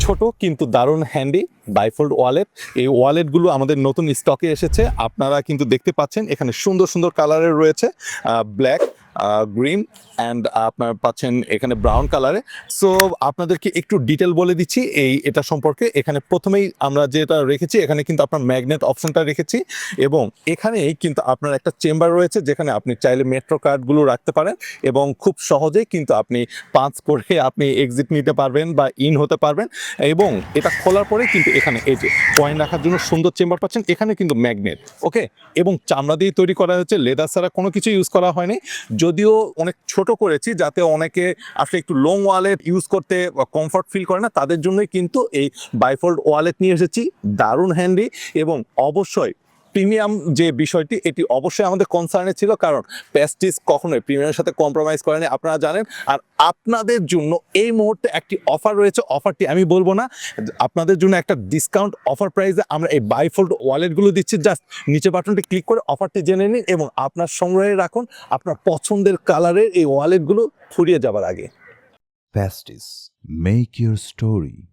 ছোট কিন্তু দারুণ হ্যান্ডি বাইফোল্ড ওয়ালেট। এই ওয়ালেটগুলো আমাদের নতুন স্টকে এসেছে, আপনারা কিন্তু দেখতে পাচ্ছেন এখানে সুন্দর সুন্দর কালারের রয়েছে, ব্ল্যাক, গ্রিন অ্যান্ড আপনার পাচ্ছেন এখানে ব্রাউন কালারে। সো আপনাদেরকে একটু ডিটেল বলে দিচ্ছি এটা সম্পর্কে। এখানে প্রথমেই আমরা যেটা রেখেছি, এখানে কিন্তু আপনার ম্যাগনেট অপশনটা রেখেছি এবং এখানেই কিন্তু আপনার একটা চেম্বার রয়েছে যেখানে আপনি চাইলে মেট্রো কার্ডগুলো রাখতে পারেন এবং খুব সহজেই কিন্তু আপনি পাঁচ করে আপনি এক্সিট নিতে পারবেন বা ইন হতে পারবেন। এবং এটা খোলার পরে কিন্তু এখানে এই যে কয়েন রাখার জন্য সুন্দর চেম্বার পাচ্ছেন, এখানে কিন্তু ম্যাগনেট, ওকে, এবং চামড়া দিয়ে তৈরি করা হয়েছে, লেদার ছাড়া কোনো কিছু ইউজ করা হয়নি। যদিও অনেক ছোট করেছি যাতে অনেকে আসলে একটু লং ওয়ালেট ইউজ করতে কমফর্ট ফিল করে না, তাদের জন্যই কিন্তু এই বাইফোল্ড ওয়ালেট নিয়ে এসেছি। দারুণ হ্যান্ডি এবং অবশ্যই প্রিমিয়াম যে বিষয়টি, এটি অবশ্যই আমাদের কনসার্নে ছিল, কারণ প্যাস্টিস কখনোই প্রিমিয়ামের সাথে কম্প্রোমাইজ করেনি, আপনারা জানেন। আর আপনাদের জন্য এই মুহূর্তে একটি অফার রয়েছে, অফারটি আমি বলবো না, আপনাদের জন্য একটা ডিসকাউন্ট অফার প্রাইসে আমরা এই বাইফোল্ড ওয়ালেটগুলো দিচ্ছি। জাস্ট নিচে বাটনটি ক্লিক করে অফারটি জেনে নিন এবং আপনার সংগ্রহে রাখুন আপনার পছন্দের কালারের এই ওয়ালেটগুলো ফুরিয়ে যাবার আগে। Festis. Make your story.